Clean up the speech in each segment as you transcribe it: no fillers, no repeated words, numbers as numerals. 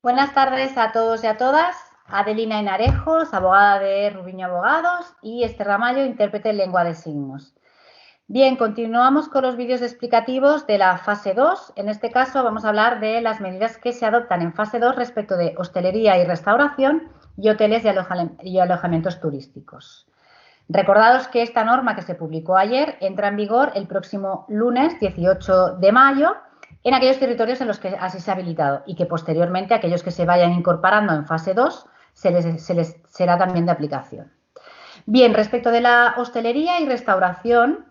Buenas tardes a todos y a todas. Adelina Hinarejos, abogada de Rubiño Abogados, y Esther Ramallo, intérprete en lengua de signos. Bien, continuamos con los vídeos explicativos de la fase 2. En este caso vamos a hablar de las medidas que se adoptan en fase 2 respecto de hostelería y restauración y hoteles y alojamientos turísticos. Recordados que esta norma que se publicó ayer entra en vigor el próximo lunes 18 de mayo en aquellos territorios en los que así se ha habilitado y que posteriormente aquellos que se vayan incorporando en fase 2 se les será también de aplicación. Bien, respecto de la hostelería y restauración,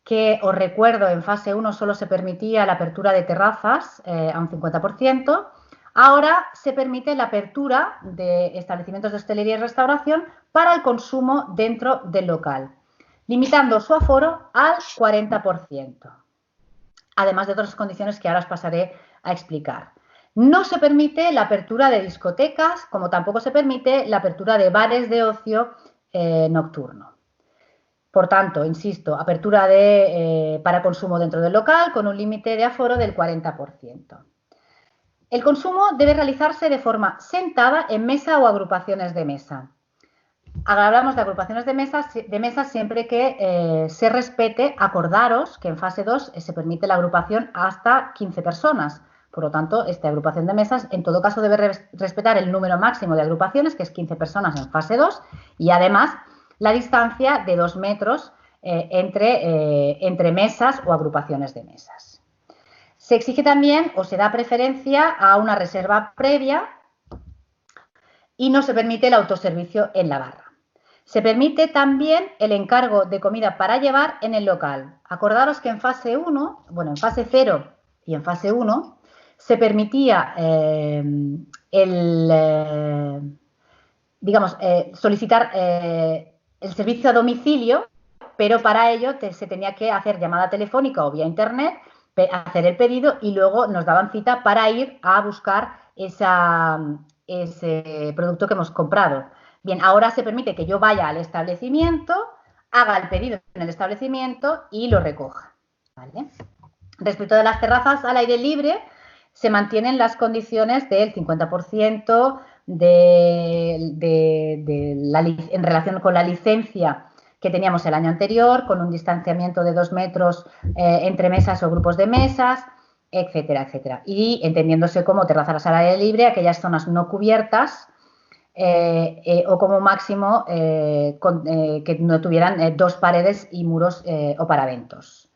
que os recuerdo en fase 1 solo se permitía la apertura de terrazas a un 50%, ahora se permite la apertura de establecimientos de hostelería y restauración para el consumo dentro del local, limitando su aforo al 40%, además de otras condiciones que ahora os pasaré a explicar. No se permite la apertura de discotecas, como tampoco se permite la apertura de bares de ocio nocturno. Por tanto, insisto, apertura para consumo dentro del local con un límite de aforo del 40%. El consumo debe realizarse de forma sentada en mesa o agrupaciones de mesa. Hablamos de agrupaciones de mesa siempre que se respete, acordaros que en fase 2 se permite la agrupación hasta 15 personas. Por lo tanto, esta agrupación de mesas en todo caso debe respetar el número máximo de agrupaciones, que es 15 personas en fase 2, y además la distancia de 2 metros entre mesas o agrupaciones de mesas. Se exige también o se da preferencia a una reserva previa y no se permite el autoservicio en la barra. Se permite también el encargo de comida para llevar en el local. Acordaros que en fase 1, bueno, en fase 0 y en fase 1, se permitía solicitar el servicio a domicilio, pero para ello se tenía que hacer llamada telefónica o vía internet, hacer el pedido y luego nos daban cita para ir a buscar ese producto que hemos comprado. Bien, ahora se permite que yo vaya al establecimiento, haga el pedido en el establecimiento y lo recoja, ¿vale? Respecto de las terrazas al aire libre, se mantienen las condiciones del 50% en relación con la licencia que teníamos el año anterior, con un distanciamiento de 2 metros entre mesas o grupos de mesas, etcétera, etcétera. Y entendiéndose como terrazas al aire libre, aquellas zonas no cubiertas o como máximo que no tuvieran 2 paredes y muros o paraventos.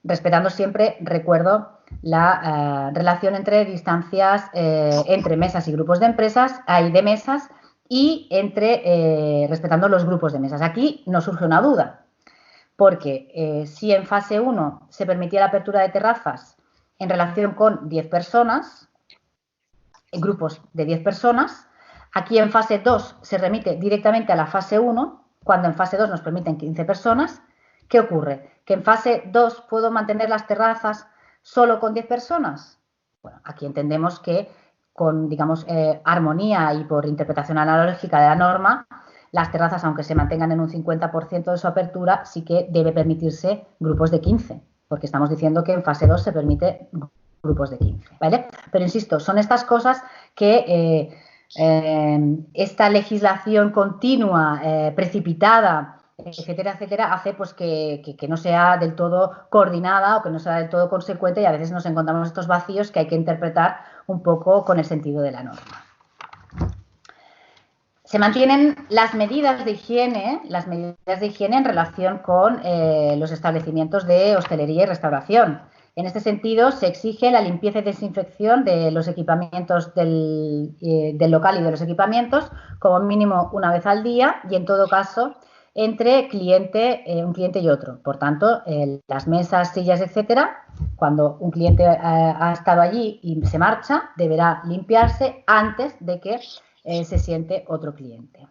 Respetando siempre, recuerdo, la relación entre distancias entre mesas y grupos de empresas, de mesas, y respetando los grupos de mesas. Aquí nos surge una duda, porque si en fase 1 se permitía la apertura de terrazas en relación con 10 personas, en grupos de 10 personas, aquí en fase 2 se remite directamente a la fase 1, cuando en fase 2 nos permiten 15 personas. ¿Qué ocurre? ¿Que en fase 2 puedo mantener las terrazas solo con 10 personas? Bueno, aquí entendemos que con, digamos, armonía y por interpretación analógica de la norma, las terrazas, aunque se mantengan en un 50% de su apertura, sí que debe permitirse grupos de 15, porque estamos diciendo que en fase 2 se permite grupos de 15, ¿vale? Pero insisto, son estas cosas que esta legislación continua, precipitada, etcétera, etcétera, hace pues que no sea del todo coordinada o que no sea del todo consecuente, y a veces nos encontramos estos vacíos que hay que interpretar un poco con el sentido de la norma. Se mantienen las medidas de higiene en relación con los establecimientos de hostelería y restauración. En este sentido, se exige la limpieza y desinfección de los equipamientos del local y de los equipamientos como mínimo una vez al día, y en todo caso entre un cliente y otro. Por tanto, las mesas, sillas, etcétera, cuando un cliente ha estado allí y se marcha, deberá limpiarse antes de que se siente otro cliente.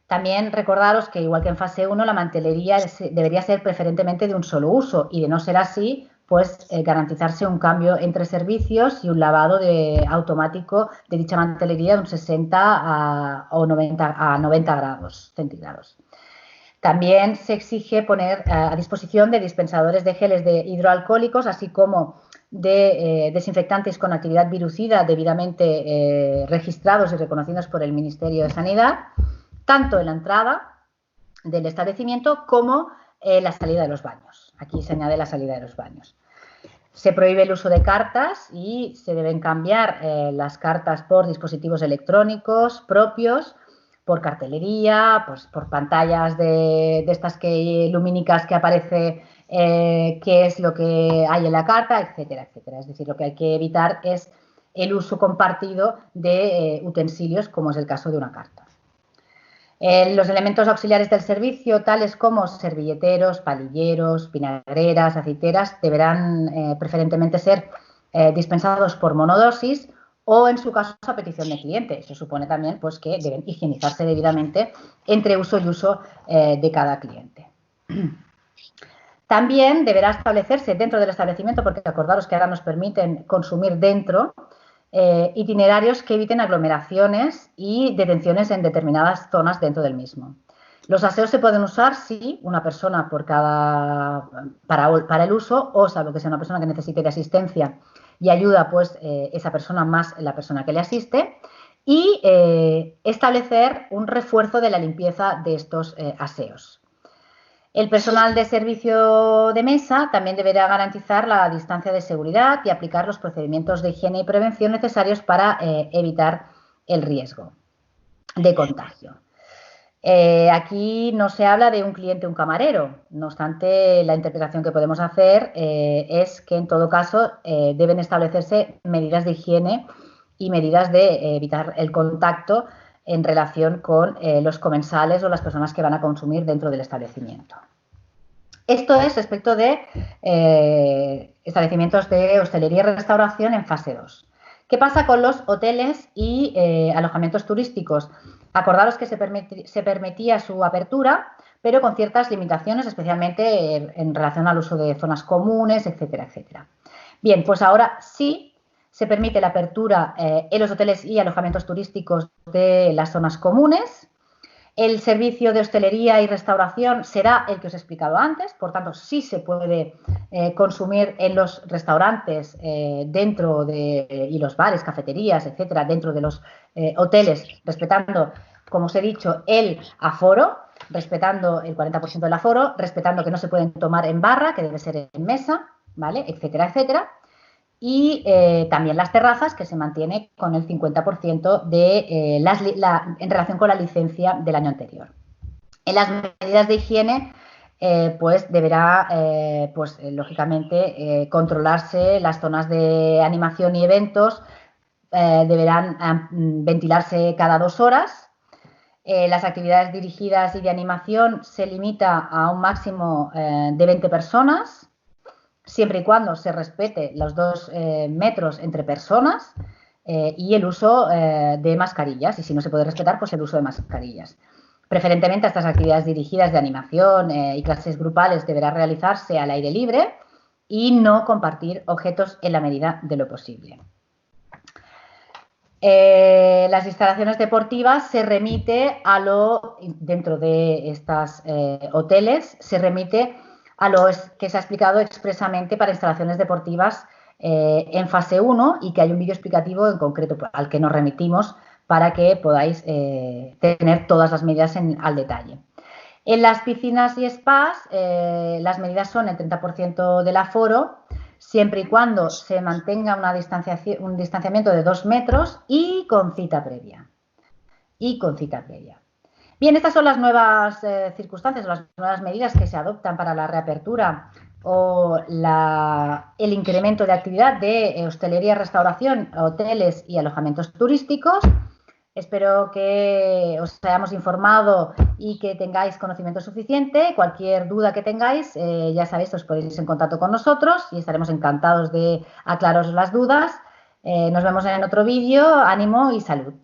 También recordaros que, igual que en fase 1, la mantelería debería ser preferentemente de un solo uso, y de no ser así, pues garantizarse un cambio entre servicios y un lavado automático de dicha mantelería de un 60 a 90 grados centígrados. También se exige poner a disposición de dispensadores de geles hidroalcohólicos, así como de desinfectantes con actividad virucida debidamente registrados y reconocidos por el Ministerio de Sanidad, tanto en la entrada del establecimiento como la salida de los baños. Aquí se añade la salida de los baños. Se prohíbe el uso de cartas y se deben cambiar las cartas por dispositivos electrónicos propios, por cartelería, pues, por pantallas de estas lumínicas que aparece qué es lo que hay en la carta, etcétera, etcétera. Es decir, lo que hay que evitar es el uso compartido de utensilios, como es el caso de una carta. Los elementos auxiliares del servicio, tales como servilleteros, palilleros, vinagreras, aceiteras, deberán preferentemente ser dispensados por monodosis o, en su caso, a petición del cliente. Eso supone también pues, que deben higienizarse debidamente entre uso y uso de cada cliente. También deberá establecerse dentro del establecimiento, porque acordaros que ahora nos permiten consumir dentro, itinerarios que eviten aglomeraciones y detenciones en determinadas zonas dentro del mismo. Los aseos se pueden usar, sí, una persona por para el uso, o salvo que sea una persona que necesite de asistencia y ayuda, pues esa persona más la persona que le asiste, y establecer un refuerzo de la limpieza de estos aseos. El personal de servicio de mesa también deberá garantizar la distancia de seguridad y aplicar los procedimientos de higiene y prevención necesarios para evitar el riesgo de contagio. Aquí no se habla de un cliente o un camarero, no obstante, la interpretación que podemos hacer es que en todo caso deben establecerse medidas de higiene y medidas de evitar el contacto en relación con los comensales o las personas que van a consumir dentro del establecimiento. Esto es respecto de establecimientos de hostelería y restauración en fase 2. ¿Qué pasa con los hoteles y alojamientos turísticos? Acordaros que se permitía su apertura, pero con ciertas limitaciones, especialmente en relación al uso de zonas comunes, etcétera, etcétera. Bien, pues ahora sí se permite la apertura en los hoteles y alojamientos turísticos de las zonas comunes. El servicio de hostelería y restauración será el que os he explicado antes, por tanto, sí se puede consumir en los restaurantes y los bares, cafeterías, etcétera, dentro de los hoteles, respetando, como os he dicho, el aforo, respetando el 40% del aforo, respetando que no se pueden tomar en barra, que debe ser en mesa, ¿vale? Etcétera, etcétera. Y también las terrazas, que se mantiene con el 50% en relación con la licencia del año anterior. En las medidas de higiene, pues deberá, lógicamente, controlarse las zonas de animación y eventos, deberán ventilarse cada 2 horas. Las actividades dirigidas y de animación se limita a un máximo de 20 personas, siempre y cuando se respete los 2 metros entre personas y el uso de mascarillas. Y si no se puede respetar, pues el uso de mascarillas. Preferentemente, estas actividades dirigidas de animación y clases grupales deberá realizarse al aire libre y no compartir objetos en la medida de lo posible. Las instalaciones deportivas se remite dentro de estos hoteles, se remite a lo que se ha explicado expresamente para instalaciones deportivas en fase 1 y que hay un vídeo explicativo en concreto al que nos remitimos para que podáis tener todas las medidas al detalle. En las piscinas y spas las medidas son el 30% del aforo, siempre y cuando se mantenga un distanciamiento de 2 metros y con cita previa. Bien, estas son las nuevas circunstancias, las nuevas medidas que se adoptan para la reapertura o el incremento de actividad de hostelería, restauración, hoteles y alojamientos turísticos. Espero que os hayamos informado y que tengáis conocimiento suficiente. Cualquier duda que tengáis, ya sabéis, os podéis en contacto con nosotros y estaremos encantados de aclararos las dudas. Nos vemos en otro vídeo. Ánimo y salud.